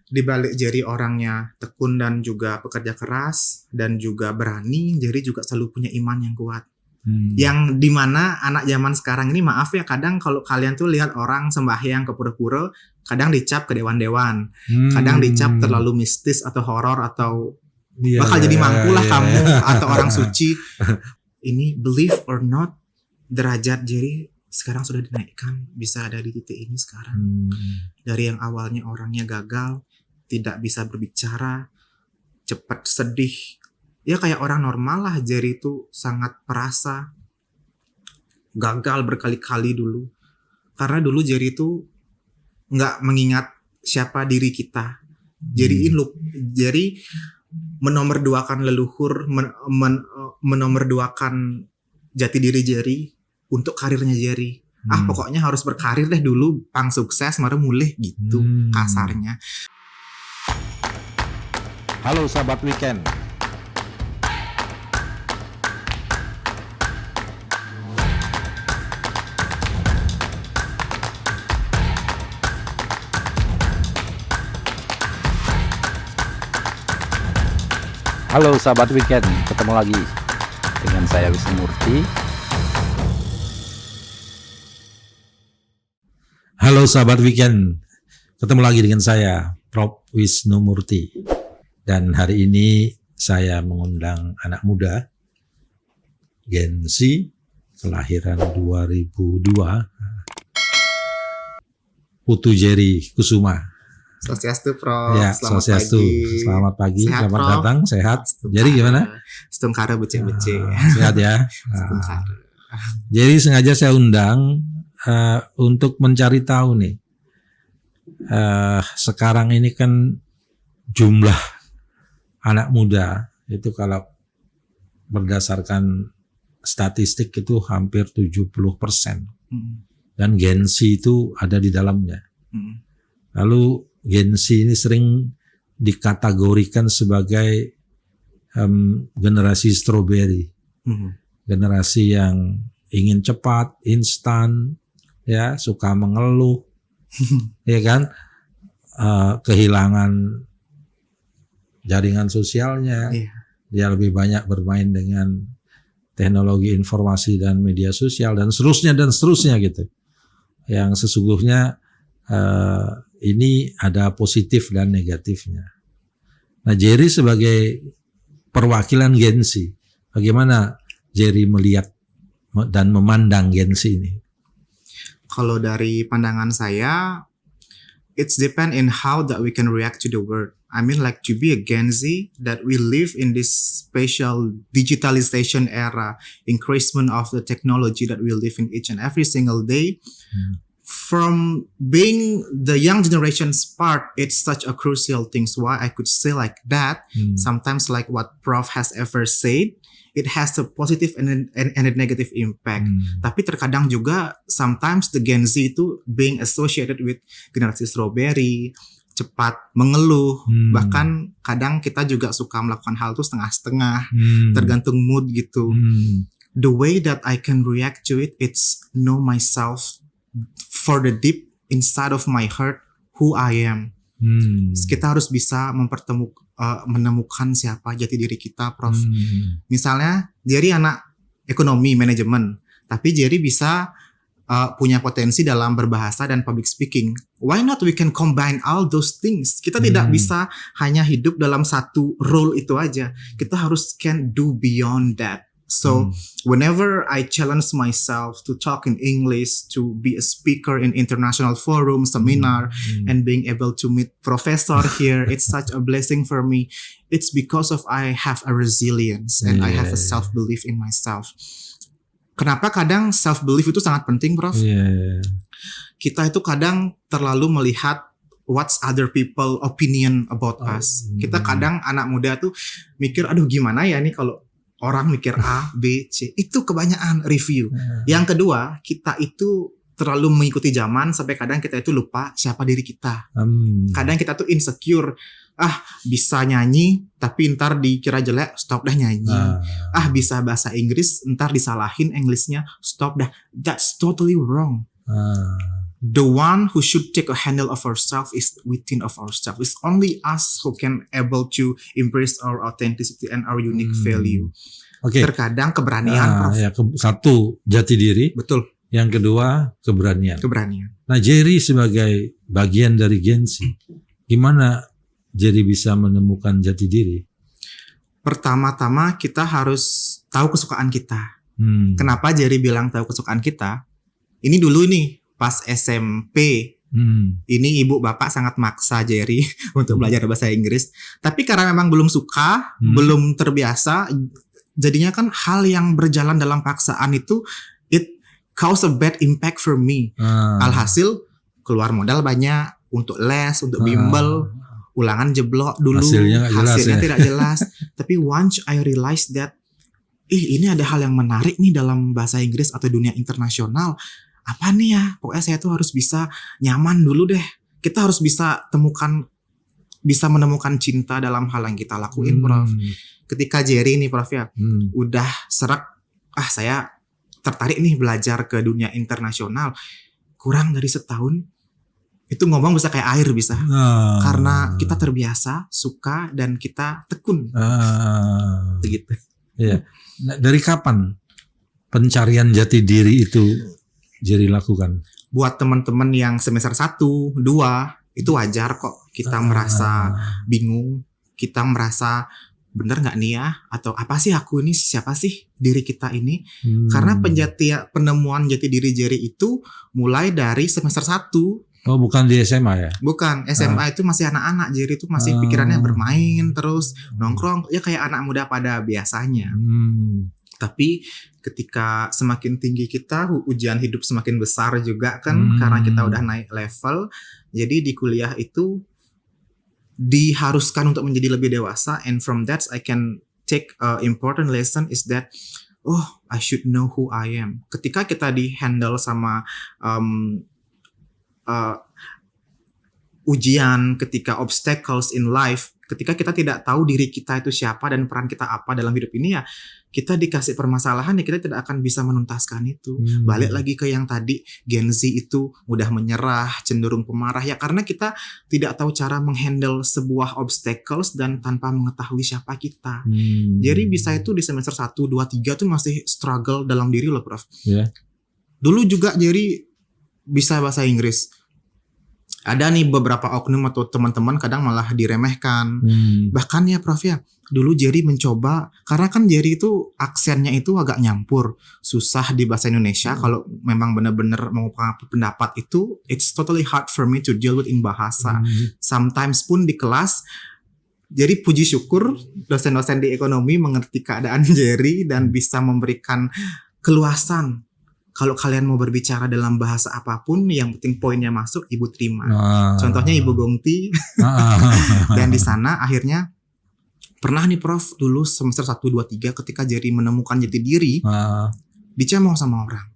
Di balik Jerry orangnya tekun dan juga pekerja keras dan juga berani, Jerry juga selalu punya iman yang kuat. Yang dimana anak zaman sekarang ini, maaf ya, kadang kalau kalian tuh lihat orang sembahyang ke pura-pura, kadang dicap ke dewan-dewan, kadang dicap terlalu mistis atau horor atau bakal jadi mangku lah kamu atau orang suci. Ini believe or not, derajat Jerry sekarang sudah dinaikkan, bisa ada di titik ini sekarang. Dari yang awalnya orangnya gagal, tidak bisa berbicara, cepat sedih, ya kayak orang normal lah. Jerry itu sangat perasa, gagal berkali-kali dulu. Karena dulu Jerry itu nggak mengingat siapa diri kita. Jerry menomorduakan leluhur, menomorduakan jati diri Jerry untuk karirnya Jerry. Pokoknya harus berkarir deh dulu, pang sukses, baru mulai gitu kasarnya. Halo sahabat weekend. Halo sahabat weekend, ketemu lagi dengan saya Wisnu Murti. Halo sahabat weekend, ketemu lagi dengan saya Prof Wisnu Murti. Dan hari ini saya mengundang anak muda Gen Z, kelahiran 2002, Putu Jerry Kusuma. Swastiastu, Prof. Ya, Swastiastu. Selamat pagi, Sehat, selamat Prof. datang, sehat. Jadi gimana? Setungkara becek-becek. Sehat ya. Jadi sengaja saya undang untuk mencari tahu nih. Sekarang ini kan jumlah anak muda itu kalau berdasarkan statistik itu hampir 70%. Dan Gen Z itu ada di dalamnya. Lalu Gen Z ini sering dikategorikan sebagai generasi strawberry. Generasi yang ingin cepat, instan, ya, suka mengeluh, ya kan, kehilangan jaringan sosialnya, dia lebih banyak bermain dengan teknologi informasi dan media sosial dan seterusnya gitu. Yang sesungguhnya ini ada positif dan negatifnya. Nah, Jerry sebagai perwakilan Gen Z, bagaimana Jerry melihat dan memandang Gen Z ini? Kalau dari pandangan saya, it's depend in how that we can react to the world. I mean, like, to be a Gen Z, that we live in this special digitalization era, increasement of the technology that we live in each and every single day. From being the young generation's part, it's such a crucial thing. Why I could say like that. Sometimes, like what Prof has ever said, it has a positive and a negative impact. Tapi terkadang juga sometimes the Gen Z itu being associated with generasi strawberry, cepat mengeluh, bahkan kadang kita juga suka melakukan hal itu setengah-setengah, tergantung mood gitu. The way that I can react to it, it's know myself for the deep inside of my heart who I am. Kita harus bisa menemukan siapa jati diri kita, Prof. Misalnya Jerry anak ekonomi manajemen, tapi Jerry bisa punya potensi dalam berbahasa dan public speaking. Why not we can combine all those things? Kita tidak bisa hanya hidup dalam satu role itu aja. Kita harus can do beyond that. So whenever I challenge myself to talk in English, to be a speaker in international forum, seminar, and being able to meet professor here, it's such a blessing for me. It's because of I have a resilience and I have a self-belief in myself. Kenapa kadang self-belief itu sangat penting, Prof? Kita itu kadang terlalu melihat what's other people opinion about us. Kita kadang anak muda tuh mikir, aduh gimana ya nih kalau orang mikir A, B, C. Itu kebanyakan review. Yang kedua, kita itu terlalu mengikuti zaman sampai kadang kita itu lupa siapa diri kita. Kadang kita tuh insecure. Bisa nyanyi tapi ntar dikira jelek, stop dah nyanyi. Bisa bahasa Inggris, ntar disalahin Englishnya, stop dah. That's totally wrong. the one who should take a handle of ourselves is within of ourselves. It's only us who can able to embrace our authenticity and our unique value. Oke. Terkadang keberanian, Prof. Ya, satu jati diri. Betul. Yang kedua keberanian. Keberanian. Nah, Jerry sebagai bagian dari Gen Z, gimana Jerry bisa menemukan jati diri? Pertama-tama kita harus tahu kesukaan kita. Kenapa Jerry bilang tahu kesukaan kita? Ini dulu nih pas SMP. Ini ibu bapak sangat maksa Jerry untuk belajar bahasa Inggris. Tapi karena memang belum suka, belum terbiasa, jadinya kan hal yang berjalan dalam paksaan itu it cause a bad impact for me. Alhasil keluar modal banyak untuk les, untuk bimbel. Ulangan jeblok dulu, hasilnya tidak jelas. Tapi once I realize that, ini ada hal yang menarik nih dalam bahasa Inggris atau dunia internasional. Apa nih ya? Pokoknya saya tuh harus bisa nyaman dulu deh. Kita harus bisa menemukan cinta dalam hal yang kita lakuin, Prof. Ketika Jerry nih, Prof ya, udah serak, saya tertarik nih belajar ke dunia internasional. Kurang dari setahun, itu ngomong bisa kayak air bisa. Karena kita terbiasa, suka, dan kita tekun. Begitu. Iya. Nah, dari kapan pencarian jati diri itu Jerry lakukan? Buat teman-teman yang semester 1, 2, itu wajar kok. Kita merasa bingung, kita merasa bener gak nih ya? Atau apa sih aku ini, siapa sih diri kita ini? Karena penemuan jati diri Jerry itu mulai dari semester 1. Oh, bukan di SMA ya? Bukan, SMA itu masih anak-anak. Jerry itu masih pikirannya bermain terus, nongkrong, ya kayak anak muda pada biasanya. Tapi ketika semakin tinggi kita, ujian hidup semakin besar juga kan, karena kita udah naik level. Jadi di kuliah itu diharuskan untuk menjadi lebih dewasa, and from that I can take important lesson is that I should know who I am. Ketika kita di-handle sama ujian, ketika obstacles in life, ketika kita tidak tahu diri kita itu siapa dan peran kita apa dalam hidup ini, ya kita dikasih permasalahan, ya kita tidak akan bisa menuntaskan itu. Balik lagi ke yang tadi, Gen Z itu mudah menyerah, cenderung pemarah, ya karena kita tidak tahu cara menghandle sebuah obstacles dan tanpa mengetahui siapa kita. Jadi bisa itu di semester 1, 2, 3 tuh masih struggle dalam diri loh, Prof. Dulu juga Jerry bisa bahasa Inggris. Ada nih beberapa oknum atau teman-teman kadang malah diremehkan. Bahkan ya Prof ya, dulu Jerry mencoba, karena kan Jerry itu aksennya itu agak nyampur, susah di bahasa Indonesia. Kalau memang benar-benar mau pendapat itu, it's totally hard for me to deal with in bahasa. Sometimes pun di kelas, Jerry puji syukur dosen-dosen di ekonomi mengerti keadaan Jerry dan bisa memberikan keluasan. Kalau kalian mau berbicara dalam bahasa apapun, yang penting poinnya masuk, ibu terima. Contohnya Ibu Gongti. Dan di sana akhirnya pernah nih Prof, dulu semester 1, 2, 3 ketika Jerry menemukan jati diri, dicemooh sama orang.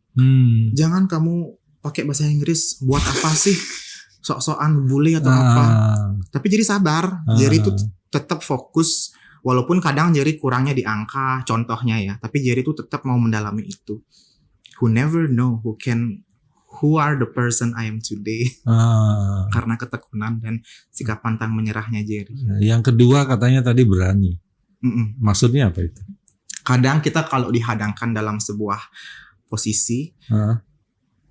Jangan kamu pakai bahasa Inggris, buat apa sih? Sok-sokan bule atau apa. Tapi Jerry sabar, Jerry itu tetap fokus. Walaupun kadang Jerry kurangnya di angka, contohnya ya. Tapi Jerry itu tetap mau mendalami itu. Who never know who are the person I am today. Karena ketekunan dan sikap pantang menyerahnya Jerry. Yang kedua katanya tadi berani. Maksudnya apa itu? Kadang kita kalau dihadangkan dalam sebuah posisi,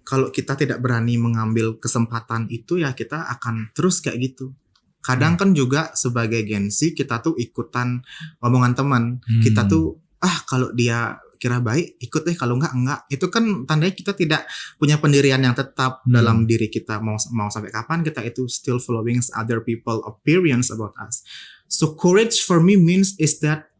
kalau kita tidak berani mengambil kesempatan itu, ya kita akan terus kayak gitu. Kadang kan juga sebagai Gen Z kita tuh ikutan omongan teman. Kita tuh kalau dia kira baik ikut deh, kalau enggak. Itu kan tandanya kita tidak punya pendirian yang tetap dalam diri kita. Mau sampai kapan kita itu still following other people opinions about us. So courage for me means is that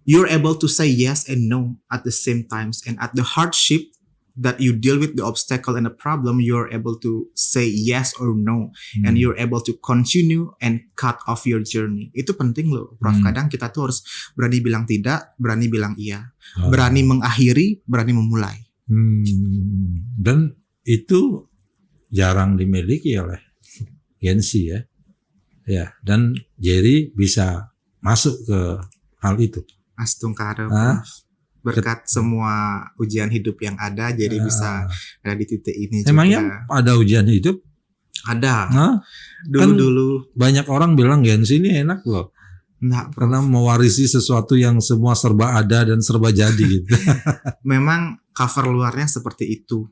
you're able to say yes and no at the same times, and at the hardship that you deal with the obstacle and the problem, you're able to say yes or no, and you're able to continue and cut off your journey. Itu penting loh, Prof. Kadang kita tuh harus berani bilang tidak, berani bilang iya, berani mengakhiri, berani memulai. Dan itu jarang dimiliki oleh Gen Z ya. Ya, dan Jerry bisa masuk ke hal itu. Astungkara, Prof. berkat semua ujian hidup yang ada, jadi bisa ada di titik ini juga. Emangnya ada ujian hidup? Ada. Hah? Dulu-dulu banyak orang bilang Gen Z ini enak loh. Enggak, karena mewarisi sesuatu yang semua serba ada dan serba jadi gitu. Memang cover luarnya seperti itu.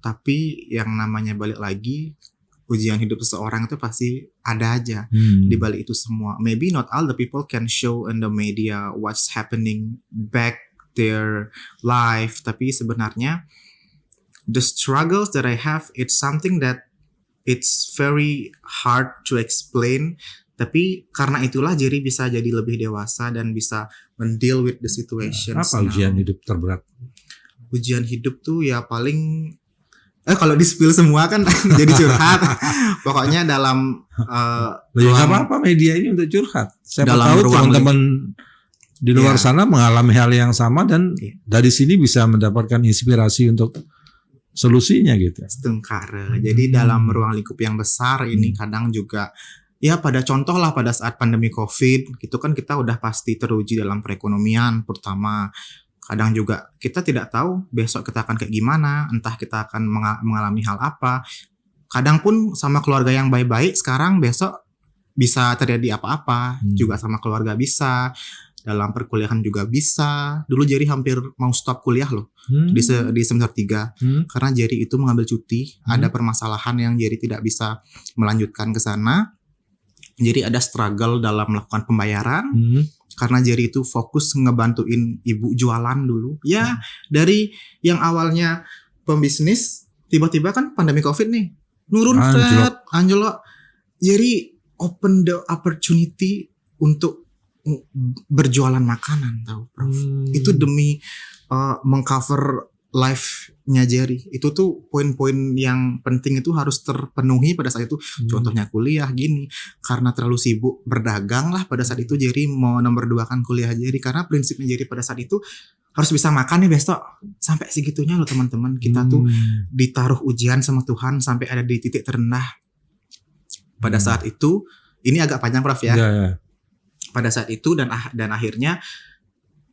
Tapi yang namanya balik lagi, ujian hidup seseorang itu pasti ada aja di balik itu semua. Maybe not all the people can show in the media what's happening back their life, tapi sebenarnya the struggles that I have, it's something that it's very hard to explain. Tapi karena itulah Jerry bisa jadi lebih dewasa dan bisa mendeal with the situation. Apa ujian hidup terberat? Ujian hidup tuh ya paling kalau di-spill semua kan jadi curhat. Pokoknya dalam nggak apa-apa media ini untuk curhat. Saya tahu teman-teman di luar sana mengalami hal yang sama dan dari sini bisa mendapatkan inspirasi untuk solusinya gitu. Setengkara. Jadi dalam ruang lingkup yang besar ini kadang juga ya pada contoh lah pada saat pandemi COVID gitu kan kita udah pasti teruji dalam perekonomian pertama. Kadang juga kita tidak tahu besok kita akan kayak gimana, entah kita akan mengalami hal apa. Kadang pun sama keluarga yang baik-baik sekarang besok bisa terjadi apa-apa, juga sama keluarga bisa, dalam perkuliahan juga bisa. Dulu Jerry hampir mau stop kuliah loh di semester 3 karena Jerry itu mengambil cuti, ada permasalahan yang Jerry tidak bisa melanjutkan ke sana. Jadi ada struggle dalam melakukan pembayaran. Karena Jerry itu fokus ngebantuin ibu jualan dulu. Ya dari yang awalnya pembisnis, tiba-tiba kan pandemi COVID nih. Nurun anjlok. Jerry open the opportunity untuk berjualan makanan, tahu Prof. Itu demi mengcover life-nya Jerry. Itu tuh poin-poin yang penting itu harus terpenuhi pada saat itu. Contohnya kuliah gini. Karena terlalu sibuk berdagang lah pada saat itu Jerry mau nomor 2kan kuliah Jerry. Karena prinsipnya Jerry pada saat itu harus bisa makan nih besok. Sampai segitunya loh teman-teman. Kita tuh ditaruh ujian sama Tuhan sampai ada di titik terendah. Pada saat itu, ini agak panjang Prof ya. Pada saat itu dan akhirnya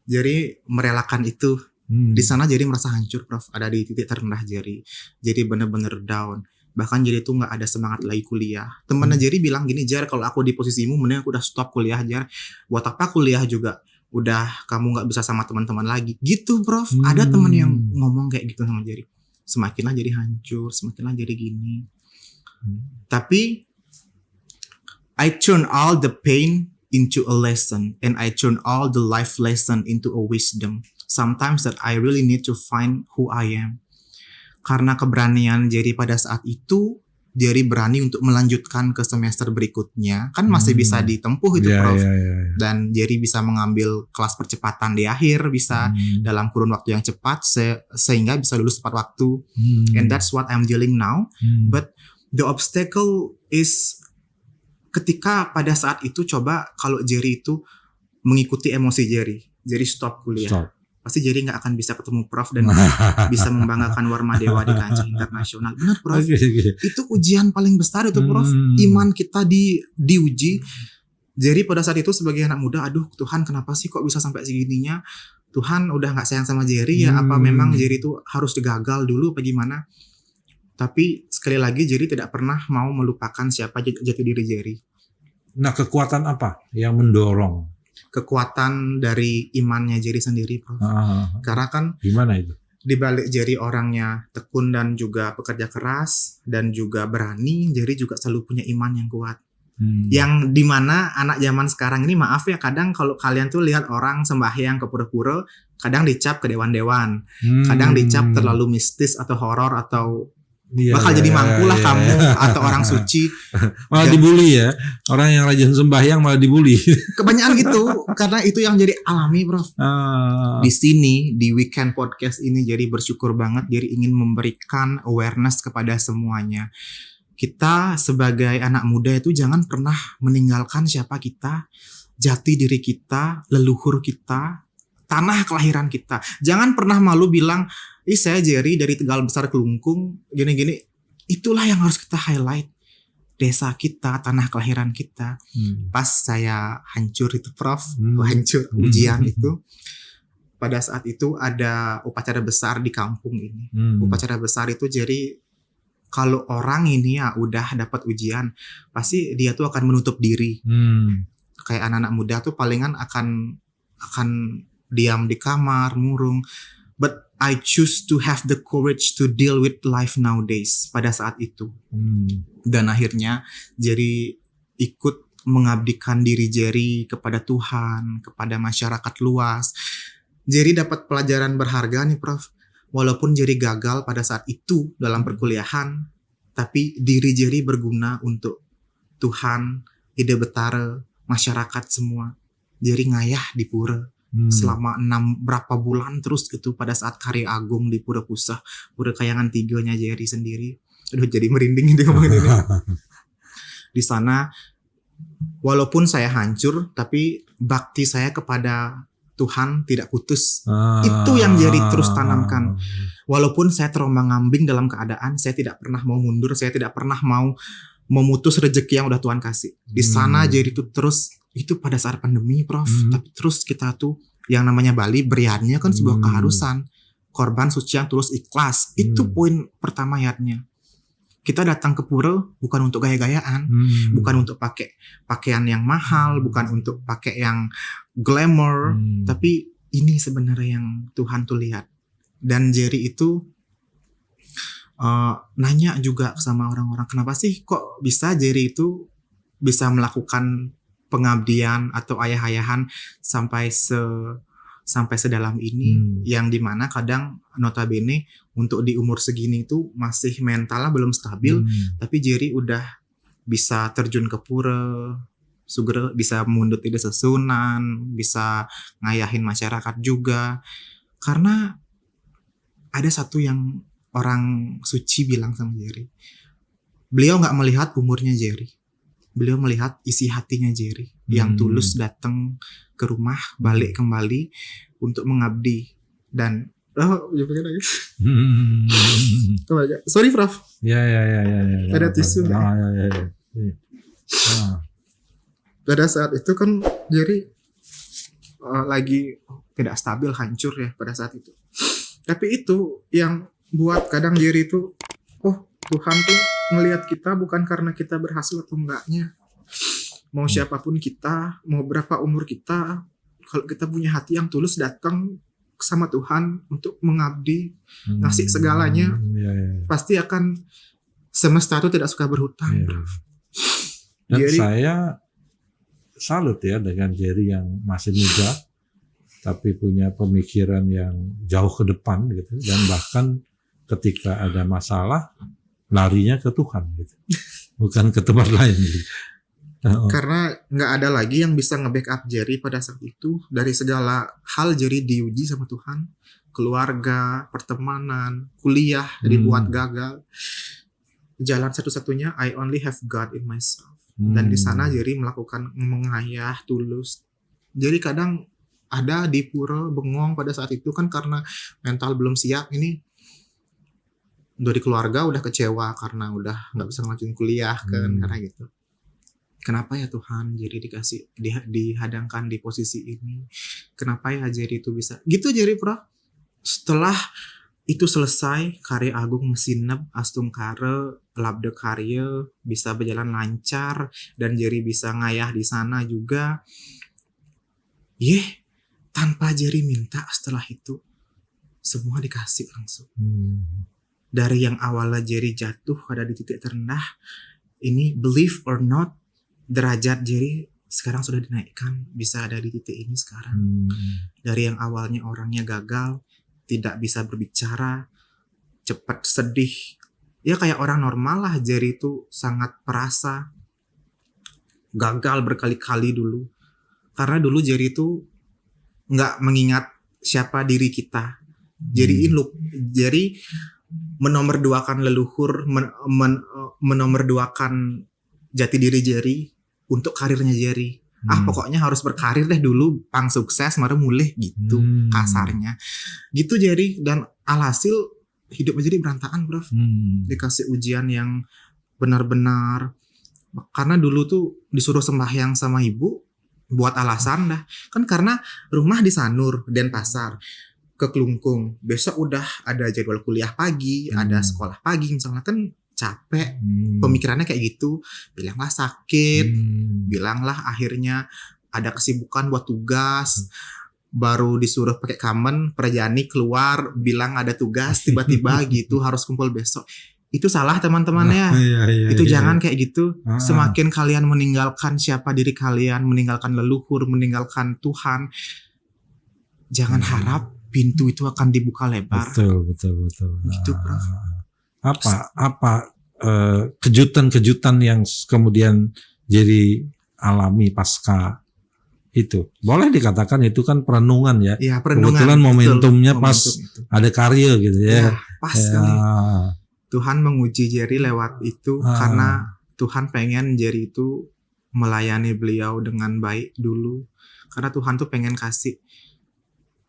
Jerry merelakan itu. Di sana Jerry merasa hancur Prof, ada di titik terendah Jerry. Jadi bener-bener down. Bahkan Jerry tuh gak ada semangat lagi kuliah. Temennya Jerry bilang gini, Jar kalau aku di posisimu mending aku udah stop kuliah Jar. Buat apa kuliah juga, udah kamu gak bisa sama teman-teman lagi. Gitu Prof, ada teman yang ngomong kayak gitu sama Jerry. Semakinlah Jerry hancur, semakinlah Jerry gini. Tapi I turn all the pain into a lesson, and I turn all the life lesson into a wisdom. Sometimes that I really need to find who I am. Karena keberanian Jerry pada saat itu, Jerry berani untuk melanjutkan ke semester berikutnya. Kan masih bisa ditempuh itu Prof. Dan Jerry bisa mengambil kelas percepatan di akhir, bisa dalam kurun waktu yang cepat, sehingga bisa lulus tepat waktu. And that's what I'm dealing now. But the obstacle is ketika pada saat itu coba kalau Jerry itu mengikuti emosi Jerry stop kuliah. Pasti Jerry gak akan bisa ketemu Prof dan bisa membanggakan Warma Dewa di kancah internasional. Benar Prof. Itu ujian paling besar itu Prof. Iman kita diuji. Jerry pada saat itu sebagai anak muda, aduh Tuhan kenapa sih kok bisa sampai segininya? Tuhan udah gak sayang sama Jerry ya? Apa memang Jerry itu harus digagal dulu apa gimana? Tapi sekali lagi Jerry tidak pernah mau melupakan siapa jati diri Jerry. Nah kekuatan apa yang mendorong? Kekuatan dari imannya Jerry sendiri Prof. Karena kan gimana itu? Di balik Jerry orangnya tekun dan juga pekerja keras dan juga berani, Jerry juga selalu punya iman yang kuat. Yang dimana anak zaman sekarang ini maaf ya kadang kalau kalian tuh lihat orang sembahyang ke pura-pura, kadang dicap ke dewan-dewan, kadang dicap terlalu mistis atau horor atau bakal jadi mampu lah kamu atau orang suci. Malah dibully ya. Orang yang rajin sembahyang malah dibully. Kebanyakan gitu. Karena itu yang jadi alami Prof. Di sini di Weekend Podcast ini jadi bersyukur banget. Jadi ingin memberikan awareness kepada semuanya. Kita sebagai anak muda itu jangan pernah meninggalkan siapa kita, jati diri kita, leluhur kita, tanah kelahiran kita. Jangan pernah malu bilang, saya Jerry dari Tegal Besar Kelungkung, gini-gini. Itulah yang harus kita highlight. Desa kita, tanah kelahiran kita. Pas saya hancur itu Prof, hancur ujian itu. pada saat itu ada upacara besar di kampung ini. Upacara besar itu jadi kalau orang ini ya udah dapat ujian, pasti dia tuh akan menutup diri. Kayak anak-anak muda tuh palingan akan diam di kamar, murung. But I choose to have the courage to deal with life nowadays pada saat itu. Dan akhirnya Jerry ikut mengabdikan diri Jerry kepada Tuhan, kepada masyarakat luas. Jerry dapat pelajaran berharga nih Prof. Walaupun Jerry gagal pada saat itu dalam perkuliahan, tapi diri Jerry berguna untuk Tuhan, Ide Betara, masyarakat semua. Jerry ngayah di pura selama 6 berapa bulan terus itu pada saat Karya Agung di Pura Pusah, Pura Kayangan 3-nya Jerry sendiri. Aduh jadi merinding ini ngomongin ini. Di sana walaupun saya hancur, tapi bakti saya kepada Tuhan tidak putus. Itu yang Jerry terus tanamkan. Walaupun saya terombang-ambing dalam keadaan, saya tidak pernah mau mundur, saya tidak pernah mau memutus rezeki yang udah Tuhan kasih. Di sana Jerry itu terus, itu pada saat pandemi Prof. Tapi terus kita tuh, yang namanya Bali, beriannya kan sebuah keharusan. Korban suci yang tulus ikhlas. Itu poin pertama ayatnya. Kita datang ke pura bukan untuk gaya-gayaan, bukan untuk pakai pakaian yang mahal, bukan untuk pakai yang glamour, tapi ini sebenarnya yang Tuhan tuh lihat. Dan Jerry itu nanya juga sama orang-orang, kenapa sih kok bisa Jerry itu bisa melakukan pengabdian atau ayah-ayahan sampai sedalam ini, yang dimana kadang notabene untuk di umur segini itu masih mentalnya belum stabil, tapi Jerry udah bisa terjun ke pura, sugera bisa mundut ide sesunan, bisa ngayahin masyarakat juga. Karena ada satu yang orang suci bilang sama Jerry, beliau gak melihat umurnya Jerry, beliau melihat isi hatinya Jerry yang tulus datang ke rumah, balik kembali untuk mengabdi. Dan sorry Prof. Ya. Ada tisu. Ya. Pada saat itu kan Jerry lagi tidak stabil, hancur ya pada saat itu. Tapi itu yang buat kadang Jerry itu, Tuhan tuh ngelihat kita bukan karena kita berhasil atau enggaknya. Mau siapapun kita, mau berapa umur kita, kalau kita punya hati yang tulus datang sama Tuhan untuk mengabdi, ngasih segalanya, pasti akan, semesta itu tidak suka berhutang. Dan Jerry, saya salut ya dengan Jerry yang masih muda, tapi punya pemikiran yang jauh ke depan gitu, dan bahkan ketika ada masalah larinya ke Tuhan gitu, bukan ke tempat lain gitu. Karena nggak ada lagi yang bisa nge-backup Jerry pada saat itu. Dari segala hal Jerry diuji sama Tuhan. Keluarga, pertemanan, kuliah dibuat gagal. Jalan satu-satunya, I only have God in myself. Dan di sana Jerry melakukan mengayah tulus. Jerry kadang ada di pura bengong pada saat itu kan karena mental belum siap. Ini dari keluarga udah kecewa karena udah nggak bisa ngelanjutin kuliah kan, karena gitu. Kenapa ya Tuhan Jerry dihadangkan di posisi ini? Kenapa ya Jerry itu bisa? Gitu Jerry Prof. Setelah itu selesai, Karya Agung mesinep, Astungkara, Labde Karya bisa berjalan lancar, dan Jerry bisa ngayah di sana juga. Tanpa Jerry minta, setelah itu semua dikasih langsung. Dari yang awalnya Jerry jatuh ada di titik terendah, ini believe or not, derajat Jerry sekarang sudah dinaikkan, bisa ada di titik ini sekarang. Dari yang awalnya orangnya gagal, tidak bisa berbicara, cepat sedih, ya kayak orang normal lah. Jerry itu sangat perasa, gagal berkali-kali dulu. Karena dulu Jerry itu nggak mengingat siapa diri kita. Jerry menomorduakan leluhur, menomorduakan jati diri Jerry untuk karirnya Jerry. Pokoknya harus berkarir deh dulu, pang sukses, mari mulih gitu, kasarnya. Gitu Jerry, dan alhasil hidup Jerry berantakan Prof. Dikasih ujian yang benar-benar, karena dulu tuh disuruh sembahyang sama ibu, buat alasan dah. Kan karena rumah di Sanur, Denpasar, ke Klungkung. Besok udah ada jadwal kuliah pagi, ada sekolah pagi misalnya, kan capek. Pemikirannya kayak gitu. Bilanglah sakit, bilanglah akhirnya ada kesibukan buat tugas. Baru disuruh pakai kamen, Perjani keluar bilang ada tugas, tiba-tiba gitu harus kumpul besok. Itu salah teman-temannya. Itu jangan kayak gitu. Semakin kalian meninggalkan siapa diri kalian, meninggalkan leluhur, meninggalkan Tuhan, jangan harap pintu itu akan dibuka lebar. Betul. Gitu, Prof. Apa kejutan-kejutan yang kemudian jadi alami pasca itu? Boleh dikatakan itu kan perenungan ya. Iya, perenungan. Kebetulan momentumnya pas itu. ada karya gitu ya. Pas sekali. Tuhan menguji Jerry lewat itu karena Tuhan pengen Jerry itu melayani beliau dengan baik dulu. Karena Tuhan tuh pengen kasih,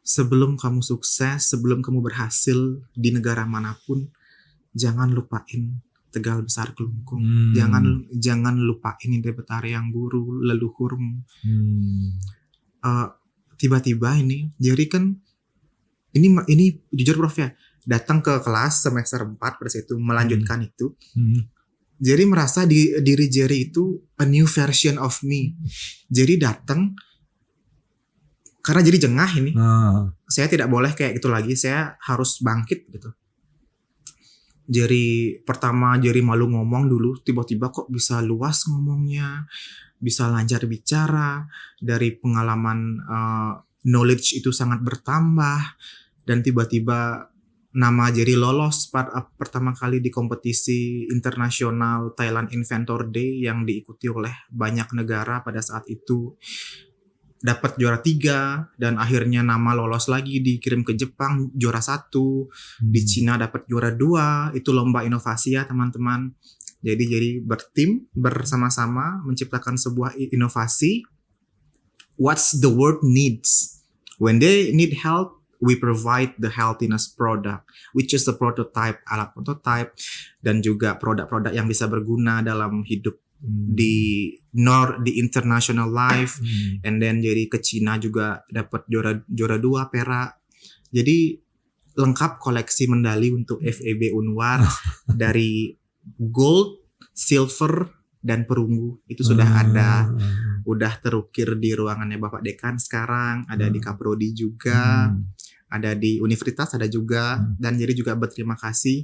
sebelum kamu sukses, sebelum kamu berhasil di negara manapun, jangan lupain Tegal Besar Kelungkung. Jangan lupain Indah Betari yang guru leluhurmu. Tiba-tiba ini Jerry kan ini jujur Prof ya, datang ke kelas semester 4 pada situ melanjutkan itu. Jerry merasa diri Jerry itu a new version of me. Jerry datang karena jadi jengah ini. Saya tidak boleh kayak gitu lagi, saya harus bangkit gitu. Jerry malu ngomong dulu, tiba-tiba kok bisa luas ngomongnya, bisa lancar bicara, dari pengalaman knowledge itu sangat bertambah, dan tiba-tiba nama Jerry lolos pertama kali di kompetisi internasional Thailand Inventor Day yang diikuti oleh banyak negara pada saat itu. Dapat juara 3 dan akhirnya nama lolos lagi, dikirim ke Jepang juara 1, di Cina dapat juara 2. Itu lomba inovasi ya teman-teman. Jadi bertim bersama-sama menciptakan sebuah inovasi. What's the world needs? When they need help, we provide the healthiness product, which is the prototype, alat prototype, dan juga produk-produk yang bisa berguna dalam hidup di international life. And then jadi ke Cina juga dapat juara 2 perak. Jadi lengkap koleksi medali untuk FEB Unwar dari gold, silver, dan perunggu. Itu sudah ada, udah terukir di ruangannya Bapak Dekan sekarang, ada di Kaprodi juga. Ada di universitas ada juga, dan Jerry juga berterima kasih.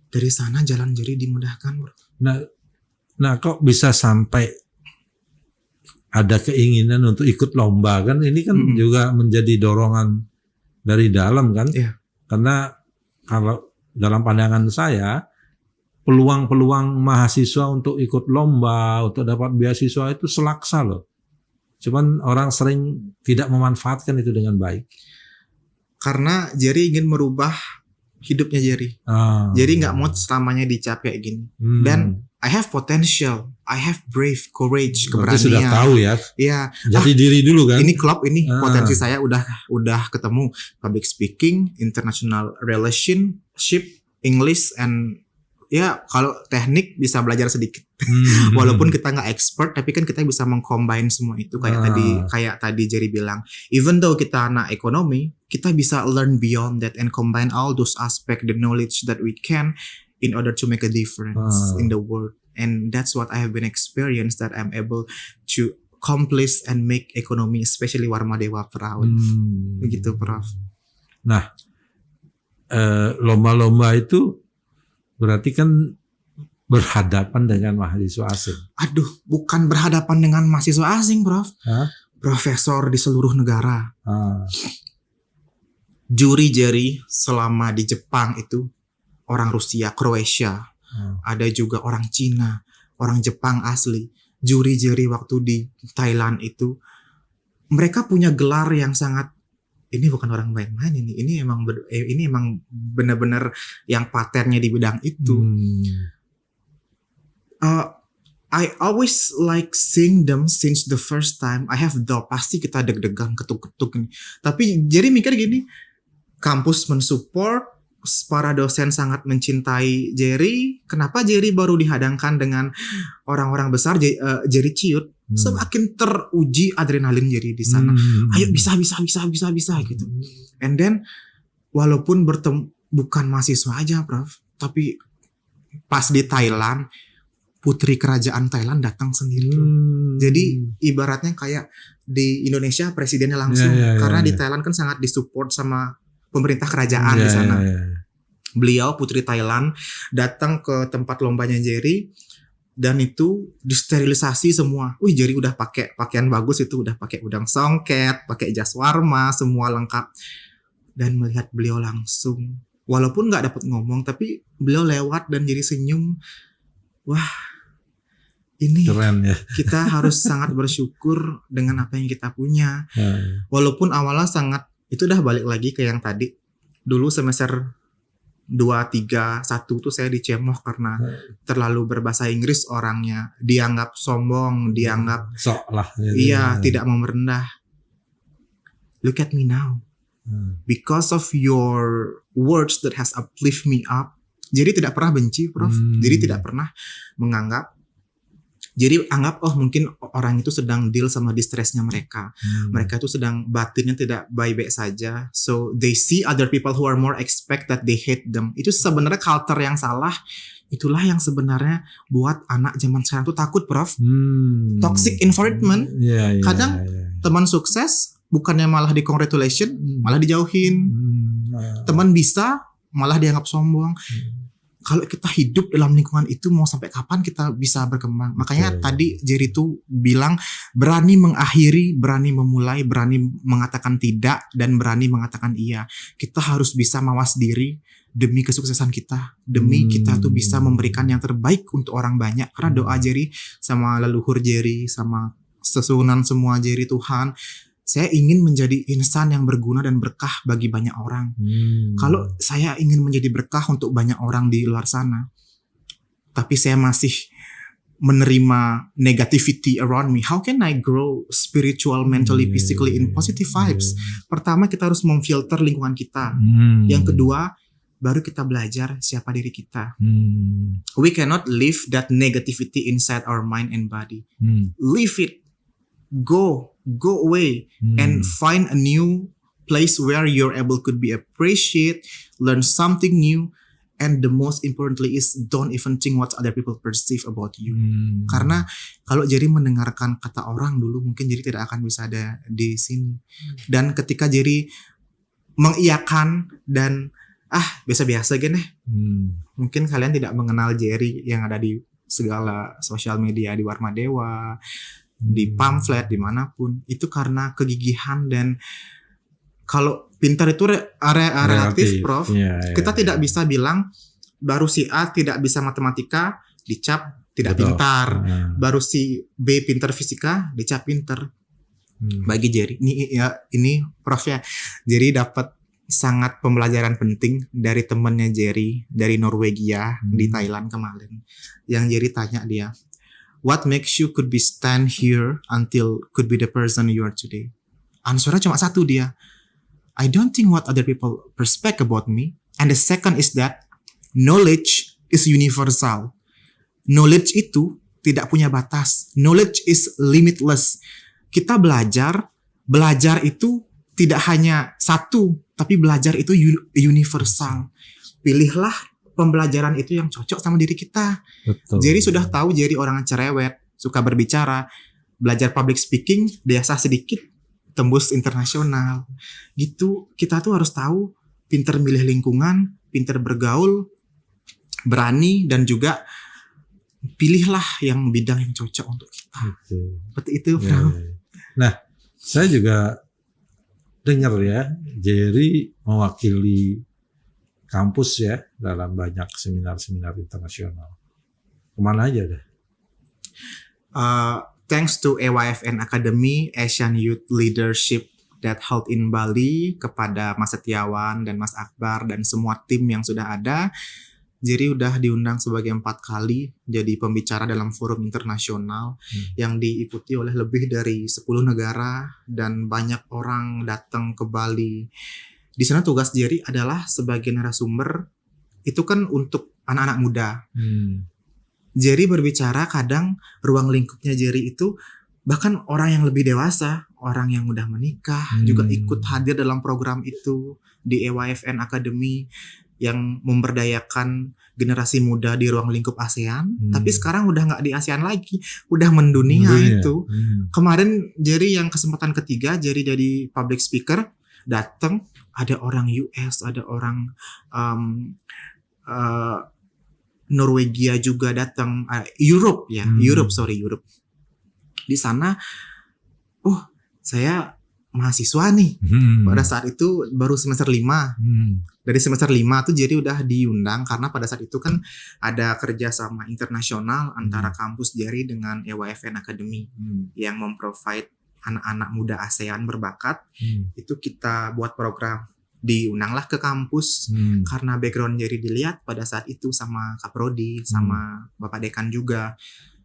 Dari sana jalan Jerry dimudahkan, bro. Nah kok bisa sampai ada keinginan untuk ikut lomba kan? Ini kan juga menjadi dorongan dari dalam kan? Iya. Karena kalau dalam pandangan saya, peluang-peluang mahasiswa untuk ikut lomba, untuk dapat beasiswa itu selaksa loh. Cuman orang sering tidak memanfaatkan itu dengan baik. Karena Jerry ingin merubah hidupnya Jerry. Jerry nggak mau selamanya dicap kayak gini. Dan I have potential, I have brave, courage, keberanian. Berarti sudah tahu ya. Iya. Jadi diri dulu kan. Ini klub ini potensi saya udah ketemu. Public speaking, international relationship, English, and ya kalau teknik bisa belajar sedikit. Walaupun kita nggak expert, tapi kan kita bisa mengcombine semua itu kayak tadi Jerry bilang. Even though kita anak ekonomi, kita bisa learn beyond that and combine all those aspect, the knowledge that we can in order to make a difference in the world. And that's what I have been experienced, that I'm able to accomplish and make ekonomi, especially Warmadewa proud. Begitu, Prof. Nah, lomba-lomba itu berarti kan berhadapan dengan mahasiswa asing. Aduh, bukan berhadapan dengan mahasiswa asing, Prof. Profesor di seluruh negara. Juri Jerry selama di Jepang itu orang Rusia, Kroasia. Ada juga orang Cina, orang Jepang asli. Juri Jerry waktu di Thailand itu, mereka punya gelar yang sangat, ini bukan orang main-main ini. Ini emang benar-benar yang patennya di bidang itu. I always like seeing them since the first time. I have doubt, pasti kita deg-degan, ketuk-ketuk ini. Tapi Jerry mikir gini, kampus mensupport, para dosen sangat mencintai Jerry. Kenapa Jerry baru dihadangkan dengan orang-orang besar, Jerry ciut. Semakin teruji adrenalin Jerry di sana. Ayo bisa gitu. And then walaupun bukan mahasiswa aja, Prof, tapi pas di Thailand, putri kerajaan Thailand datang sendiri. Jadi ibaratnya kayak di Indonesia presidennya langsung, karena di Thailand kan sangat disupport sama pemerintah kerajaan di sana. Beliau putri Thailand datang ke tempat lombanya Jerry dan itu disterilisasi semua. Wih, Jerry udah pakai pakaian bagus, itu udah pakai udang songket, pakai jas warma, semua lengkap. Dan melihat beliau langsung, walaupun nggak dapat ngomong, tapi beliau lewat dan Jerry senyum. Wah, ini keren ya. Kita harus sangat bersyukur dengan apa yang kita punya. Walaupun awalnya sangat, itu udah balik lagi ke yang tadi. Dulu semester 2, 3, 1 tuh saya dicemooh karena terlalu berbahasa Inggris orangnya. Dianggap sombong, dianggap sok lah. Iya, tidak mau merendah. Look at me now. Because of your words that has uplift me up. Jadi tidak pernah benci, Prof. Jadi tidak pernah menganggap. Jadi anggap mungkin orang itu sedang deal sama distressnya mereka. Mereka itu sedang batinnya tidak baik-baik saja. So they see other people who are more expect that they hate them. Itu sebenarnya culture yang salah. Itulah yang sebenarnya buat anak zaman sekarang tuh takut, Prof. Toxic environment. Kadang teman sukses bukannya malah di-congratulation, malah dijauhin. Teman bisa malah dianggap sombong. Kalau kita hidup dalam lingkungan itu, mau sampai kapan kita bisa berkembang? Makanya tadi Jerry tuh bilang berani mengakhiri, berani memulai, berani mengatakan tidak, dan berani mengatakan iya. Kita harus bisa mawas diri demi kesuksesan kita, demi kita tuh bisa memberikan yang terbaik untuk orang banyak. Karena doa Jerry sama leluhur Jerry, sama susunan semua Jerry, Tuhan, saya ingin menjadi insan yang berguna dan berkah bagi banyak orang. Kalau saya ingin menjadi berkah untuk banyak orang di luar sana, tapi saya masih menerima negativity around me, how can I grow spiritual, mentally, physically in positive vibes? Pertama, kita harus memfilter lingkungan kita. Yang kedua, baru kita belajar siapa diri kita. We cannot leave that negativity inside our mind and body. Leave it. Go away and find a new place where you're able could be appreciate, learn something new, and the most importantly is don't even think what other people perceive about you. Karena kalau Jerry mendengarkan kata orang dulu, mungkin Jerry tidak akan bisa ada di sini. Dan ketika Jerry mengiyakan dan biasa-biasa gini, mungkin kalian tidak mengenal Jerry yang ada di segala sosial media, di Warma Dewa, di pamflet, dimanapun, itu karena kegigihan. Dan kalau pintar itu relatif, Prof. Kita tidak bisa bilang baru si A tidak bisa matematika dicap tidak pintar, baru si B pintar fisika dicap pintar. Bagi Jerry ini Prof ya, Jerry dapat sangat pembelajaran penting dari temannya Jerry dari Norwegia di Thailand kemarin. Yang Jerry tanya dia, what makes you could be stand here until could be the person you are today? Answernya cuma satu dia. I don't think what other people perspect about me. And the second is that knowledge is universal. Knowledge itu tidak punya batas. Knowledge is limitless. Kita belajar itu tidak hanya satu, tapi belajar itu universal. Pilihlah pembelajaran itu yang cocok sama diri kita. Betul. Jerry sudah tahu Jerry orang cerewet, suka berbicara, belajar public speaking, biasa sedikit, tembus internasional. Gitu, kita tuh harus tahu, pinter milih lingkungan, pinter bergaul, berani, dan juga pilihlah yang bidang yang cocok untuk kita. Seperti itu, Bro. Nah, saya juga dengar ya, Jerry mewakili kampus ya dalam banyak seminar-seminar internasional. Kemana aja deh? Thanks to AYFN Academy, Asian Youth Leadership that held in Bali, kepada Mas Setiawan dan Mas Akbar dan semua tim yang sudah ada, Jerry udah diundang sebagai 4 kali jadi pembicara dalam forum internasional yang diikuti oleh lebih dari 10 negara dan banyak orang datang ke Bali. Di sana tugas Jerry adalah sebagai narasumber itu kan untuk anak-anak muda. Jerry berbicara, kadang ruang lingkupnya Jerry itu bahkan orang yang lebih dewasa, orang yang udah menikah juga ikut hadir dalam program itu di EYFN Academy yang memberdayakan generasi muda di ruang lingkup ASEAN. Tapi sekarang udah nggak di ASEAN lagi, udah mendunia itu. Kemarin Jerry yang kesempatan ketiga, Jerry jadi public speaker, datang ada orang US, ada orang Norwegia juga datang, Europe. Europe. Di sana, saya mahasiswa nih. Pada saat itu baru semester 5. Dari semester 5 tuh jadi udah diundang karena pada saat itu kan ada kerjasama internasional antara kampus Jerry dengan EYFN Academy yang memprovide anak-anak muda ASEAN berbakat. Itu kita buat program, diundanglah ke kampus karena background Jerry dilihat pada saat itu sama Kak Prodi, sama Bapak Dekan juga.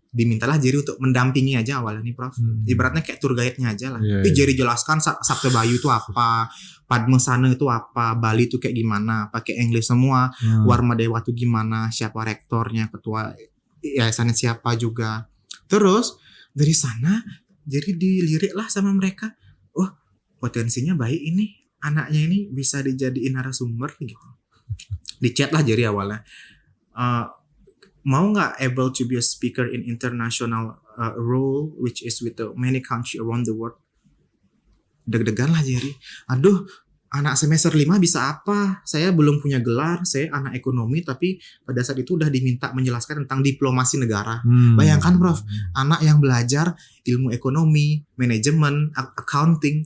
Dimintalah Jerry untuk mendampingi aja awalnya nih Prof. Ibaratnya kayak tour guide-nya aja lah. Tapi Jerry jelaskan Sabtu Bayu itu apa, Padmasana itu apa, Bali itu kayak gimana, pakai English semua, Warma Dewa itu gimana, siapa rektornya, ketua yayasannya siapa juga. Terus dari sana Jerry dilirik lah sama mereka. Potensinya baik ini, anaknya ini bisa dijadiin narasumber gitu. Di chat lah Jerry awalnya. Mau nggak able to be a speaker in international role which is with the many country around the world. Deg-degan lah Jerry. Aduh, anak semester 5 bisa apa? Saya belum punya gelar, saya anak ekonomi tapi pada saat itu udah diminta menjelaskan tentang diplomasi negara. Bayangkan Prof, anak yang belajar ilmu ekonomi, manajemen, accounting.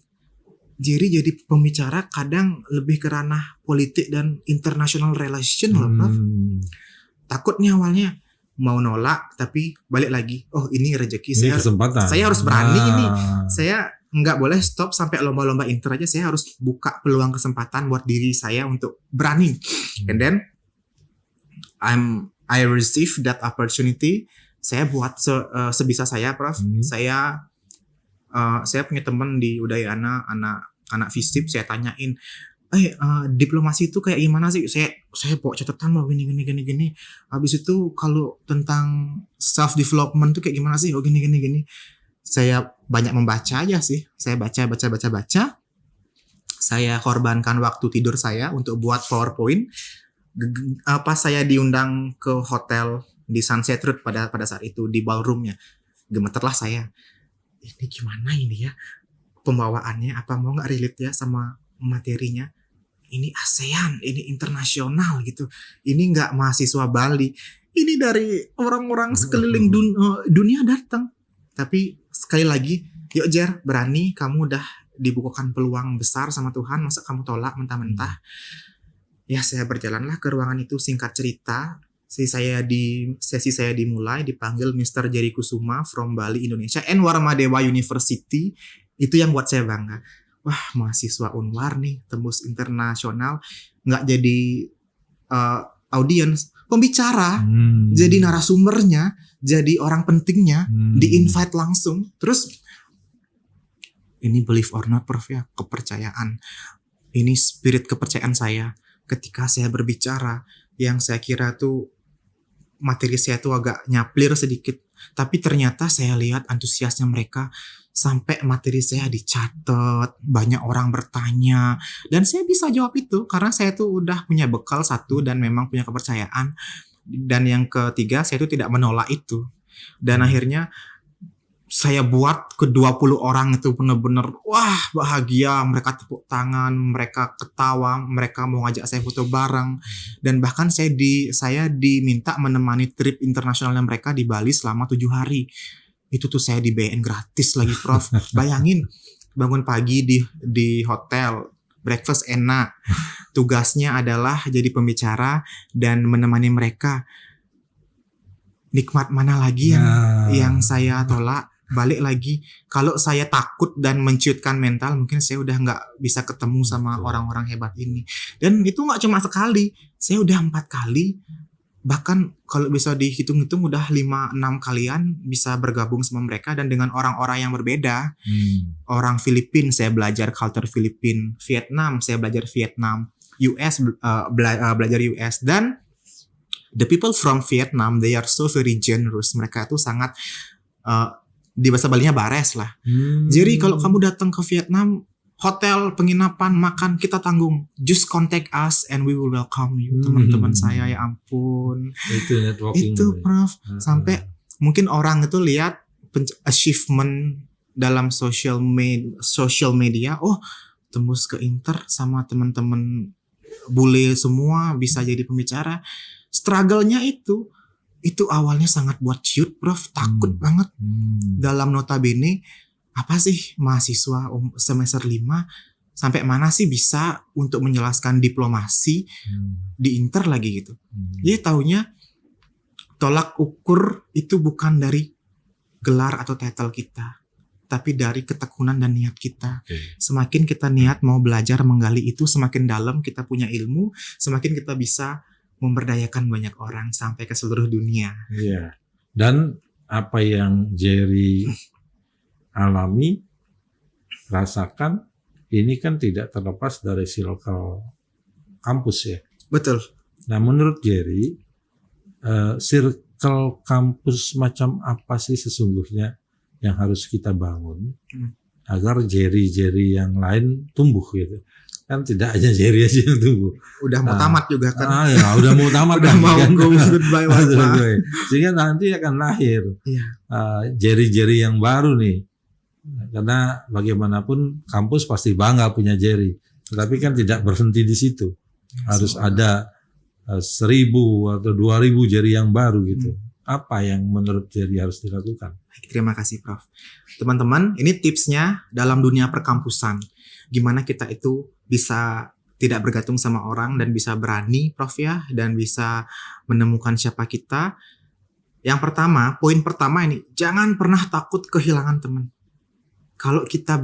Jerry jadi pembicara kadang lebih ke ranah politik dan international relation loh Prof. Takutnya awalnya mau nolak tapi balik lagi. Ini rezeki saya. Saya harus berani ini. Saya nggak boleh stop sampai lomba-lomba inter aja. Saya harus buka peluang kesempatan buat diri saya untuk berani. And then I receive that opportunity. Saya buat sebisa saya Prof. Saya punya teman di Udayana, anak FISIP, saya tanyain, diplomasi itu kayak gimana sih? Saya bawa catatan mau gini. Habis itu kalau tentang self development tuh kayak gimana sih? Gini. Saya banyak membaca aja sih. Saya baca. Saya korbankan waktu tidur saya untuk buat PowerPoint. Pas saya diundang ke hotel di Sunset Road pada saat itu di ballroomnya, gemeterlah saya. Ini gimana ini ya? Pembawaannya apa mau nggak relate ya sama materinya? Ini ASEAN, ini internasional gitu. Ini nggak mahasiswa Bali. Ini dari orang-orang sekeliling dunia datang. Tapi sekali lagi, yuk Jer, berani, kamu udah dibukakan peluang besar sama Tuhan, masa kamu tolak mentah-mentah? Ya saya berjalanlah ke ruangan itu. Singkat cerita, sesi saya dimulai, dipanggil Mr. Jerry Kusuma from Bali, Indonesia, and Warma Dewa University. Itu yang buat saya bangga. Wah, mahasiswa Unwar nih, tembus internasional, nggak jadi audience, pembicara, jadi narasumbernya, jadi orang pentingnya, di-invite langsung. Terus, ini believe or not Prof ya, kepercayaan. Ini spirit kepercayaan saya. Ketika saya berbicara, yang saya kira tuh, materi saya tuh agak nyaplir sedikit. Tapi ternyata saya lihat antusiasnya mereka, sampai materi saya dicatat, banyak orang bertanya, dan saya bisa jawab itu karena saya tuh udah punya bekal satu dan memang punya kepercayaan. Dan yang ketiga, saya tuh tidak menolak itu. Dan akhirnya saya buat ke 20 orang itu benar-benar wah bahagia, mereka tepuk tangan, mereka ketawa, mereka mau ngajak saya foto bareng, dan bahkan saya diminta menemani trip internasionalnya mereka di Bali selama 7 hari. Itu tuh saya di BN gratis lagi Prof. Bayangin bangun pagi di hotel, breakfast enak, tugasnya adalah jadi pembicara dan menemani mereka. Nikmat mana lagi yang saya tolak? Balik lagi, kalau saya takut dan menciutkan mental, mungkin saya udah nggak bisa ketemu sama orang-orang hebat ini. Dan itu nggak cuma sekali, saya udah 4 kali bahkan kalau bisa dihitung-hitung udah 5-6 kalian bisa bergabung sama mereka dan dengan orang-orang yang berbeda. Orang Filipina saya belajar culture Filipina, Vietnam saya belajar Vietnam, US belajar US, dan the people from Vietnam they are so very generous. Mereka tuh sangat di bahasa Balinya bares lah. Jadi kalau kamu datang ke Vietnam, hotel, penginapan, makan kita tanggung. Just contact us and we will welcome you. Teman-teman saya, ya ampun. Itu networking. Itu Prof. Sampai mungkin orang itu lihat achievement dalam social media. Oh, tembus ke Inter sama teman-teman bule semua bisa jadi pembicara. Struggle-nya itu awalnya sangat buat ciut, Prof. Takut banget. Dalam notabene apa sih mahasiswa semester 5 sampai mana sih bisa untuk menjelaskan diplomasi di Inter lagi gitu. Jadi taunya tolak ukur itu bukan dari gelar atau title kita, tapi dari ketekunan dan niat kita. Semakin kita niat mau belajar menggali itu, semakin dalam kita punya ilmu, semakin kita bisa memberdayakan banyak orang sampai ke seluruh dunia. Iya. Dan apa yang Jerry alami, rasakan, ini kan tidak terlepas dari circle kampus ya. Betul. Nah menurut Jerry, circle kampus macam apa sih sesungguhnya yang harus kita bangun agar Jerry yang lain tumbuh gitu. Kan tidak hanya Jerry aja yang tumbuh. Udah mau tamat juga kan. Ya udah mau tamat. Udah mau kan? go goodbye. Sehingga nanti akan lahir Jerry yang baru nih. Karena bagaimanapun kampus pasti bangga punya Jerry. Tetapi kan tidak berhenti di situ. Harus ada 1.000 atau 2.000 Jerry yang baru gitu. Apa yang menurut Jerry harus dilakukan? Terima kasih Prof. Teman-teman, ini tipsnya dalam dunia perkampusan. Gimana kita itu bisa tidak bergantung sama orang dan bisa berani Prof ya, dan bisa menemukan siapa kita. Yang pertama, poin pertama ini, jangan pernah takut kehilangan teman. Kalau kita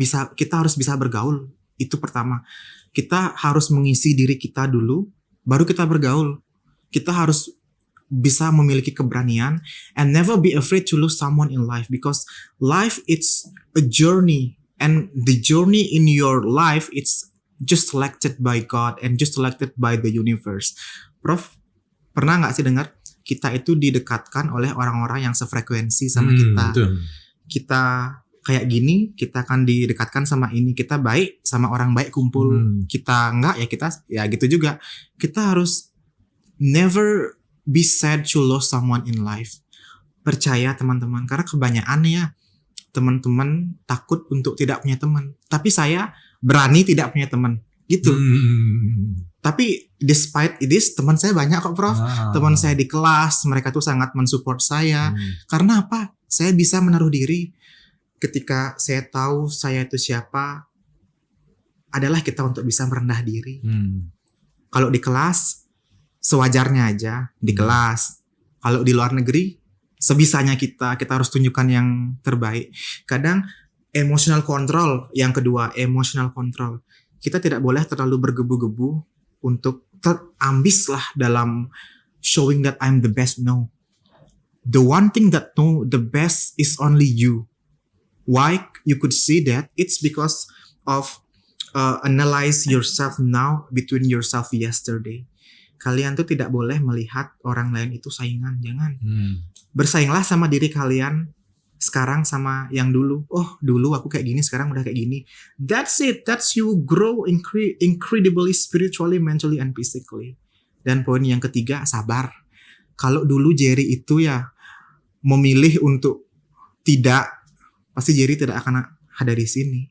harus bisa bergaul, itu pertama. Kita harus mengisi diri kita dulu, baru kita bergaul. Kita harus bisa memiliki keberanian and never be afraid to lose someone in life, because life it's a journey, and the journey in your life it's just selected by God and just selected by the universe. Prof, pernah nggak sih dengar kita itu didekatkan oleh orang-orang yang sefrekuensi sama kita? Betul. Kita kayak gini, kita akan didekatkan sama ini. Kita baik sama orang baik kumpul. Kita enggak ya kita ya gitu juga. Kita harus never be sad to lose someone in life. Percaya teman-teman, karena kebanyakan ya teman-teman takut untuk tidak punya teman. Tapi saya berani tidak punya teman. Gitu. Tapi despite this, teman saya banyak kok Prof. Teman saya di kelas, mereka tuh sangat mensupport saya. Karena apa? Saya bisa menaruh diri. Ketika saya tahu saya itu siapa, adalah kita untuk bisa merendah diri. Kalau di kelas, sewajarnya aja di kelas. Kalau di luar negeri, sebisanya kita harus tunjukkan yang terbaik. Kadang emotional control, yang kedua emotional control. Kita tidak boleh terlalu bergebu-gebu untuk ambis lah dalam showing that I'm the best. No. The one thing that know the best is only you. Why you could see that? It's because of analyze yourself now between yourself yesterday. Kalian tuh tidak boleh melihat orang lain itu saingan, jangan. Bersainglah sama diri kalian sekarang sama yang dulu. Oh, dulu aku kayak gini, sekarang udah kayak gini. That's it. That's you grow incredibly spiritually, mentally, and physically. Dan poin yang ketiga, sabar. Kalau dulu Jerry itu ya memilih untuk tidak, pasti Jerry tidak akan ada di sini.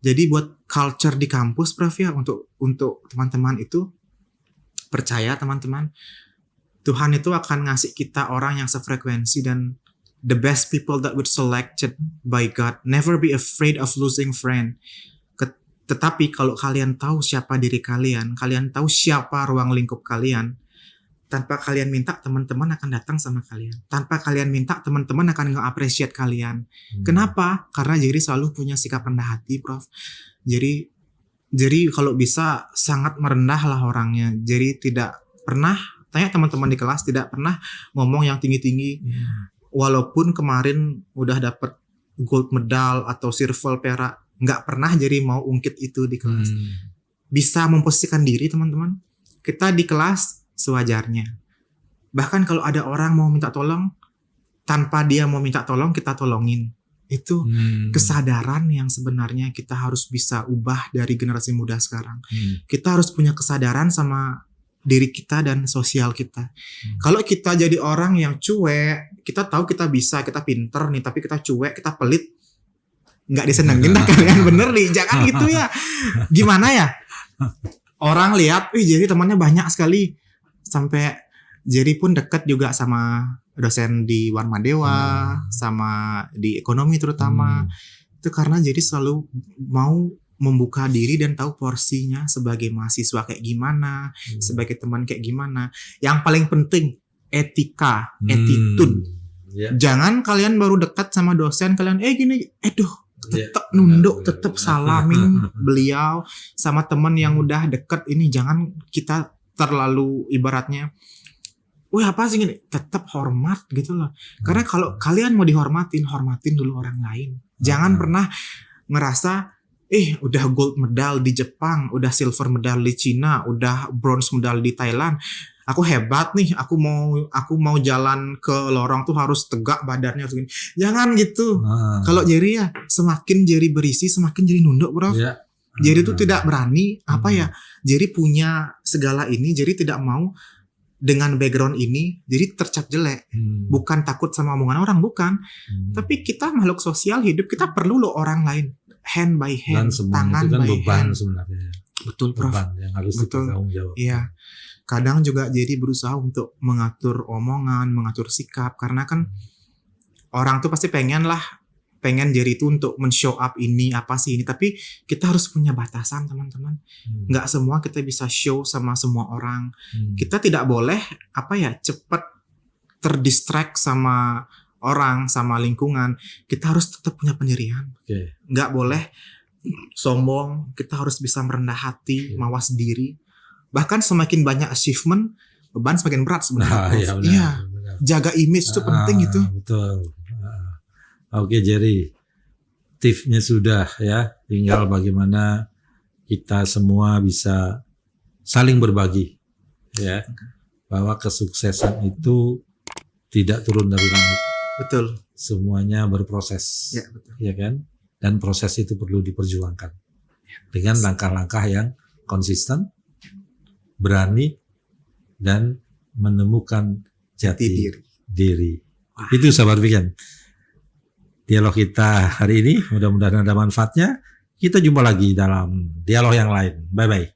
Jadi buat culture di kampus, Prof ya, untuk teman-teman itu, percaya teman-teman, Tuhan itu akan ngasih kita orang yang sefrekuensi dan the best people that would selected by God. Never be afraid of losing friend. Tetapi kalau kalian tahu siapa diri kalian tahu siapa ruang lingkup kalian, tanpa kalian minta teman-teman akan datang sama kalian. Tanpa kalian minta teman-teman akan nge-appreciate kalian. Kenapa? Karena Jerry selalu punya sikap rendah hati, Prof. Jerry kalau bisa sangat merendah lah orangnya. Jerry tidak pernah Tanya teman-teman di kelas tidak pernah ngomong yang tinggi-tinggi. Walaupun kemarin udah dapet gold medal atau silver perak, nggak pernah jadi mau ungkit itu di kelas. Bisa memposisikan diri teman-teman. Kita di kelas sewajarnya. Bahkan kalau ada orang mau minta tolong, tanpa dia mau minta tolong kita tolongin. Itu kesadaran yang sebenarnya kita harus bisa ubah dari generasi muda sekarang. Kita harus punya kesadaran sama diri kita dan sosial kita. Kalau kita jadi orang yang cuek, kita tahu kita bisa, kita pinter nih, tapi kita cuek, kita pelit, nggak disenengin dah kalian, bener nih, jangan gitu ya. Gimana ya? Orang lihat, Jerry temannya banyak sekali, sampai Jerry pun deket juga sama dosen di Warmadewa, sama di ekonomi terutama. Itu karena Jerry selalu mau membuka diri dan tahu porsinya sebagai mahasiswa kayak gimana, sebagai teman kayak gimana. Yang paling penting etika, attitude. Jangan kalian baru dekat sama dosen kalian gini, tetap nunduk, tetap salamin beliau. Sama teman yang udah deket ini jangan kita terlalu ibaratnya, apa sih gini, tetap hormat gitu loh. Karena kalau kalian mau dihormatin, hormatin dulu orang lain. Jangan pernah ngerasa udah gold medal di Jepang, udah silver medal di Cina, udah bronze medal di Thailand. Aku hebat nih, aku mau jalan ke lorong tuh harus tegak badannya harus gini. Jangan gitu. Kalau Jerry ya, semakin Jerry berisi, semakin Jerry nunduk, bro. Jerry tuh tidak berani, Jerry punya segala ini, Jerry tidak mau dengan background ini, jadi tercap jelek. Bukan takut sama omongan orang, bukan. Tapi kita makhluk sosial hidup, kita perlu loh orang lain. Hand by hand, tangan itu kan by beban hand. Sebenarnya. Betul, Prof. Beban yang harus ditanggung jawab. Iya. Kadang juga jadi berusaha untuk mengatur omongan, mengatur sikap. Karena kan orang tuh pasti pengen jadi itu untuk men-show up ini, apa sih ini. Tapi kita harus punya batasan, teman-teman. Nggak semua kita bisa show sama semua orang. Kita tidak boleh, cepat terdistract sama orang, sama lingkungan. Kita harus tetap punya pendirian. Nggak boleh sombong. Kita harus bisa merendah hati, mawas diri. Bahkan semakin banyak achievement, beban semakin berat sebenarnya. Iya. Jaga image itu penting gitu. Betul. Oke Jerry, tipsnya sudah ya. Tinggal bagaimana kita semua bisa saling berbagi, ya. Bahwa kesuksesan itu tidak turun dari langit. Betul. Semuanya berproses, betul. Ya kan? Dan proses itu perlu diperjuangkan dengan langkah-langkah yang konsisten, berani, dan menemukan jati diri. Itu sahabat weekend. Dialog kita hari ini mudah-mudahan ada manfaatnya. Kita jumpa lagi dalam dialog yang lain. Bye-bye.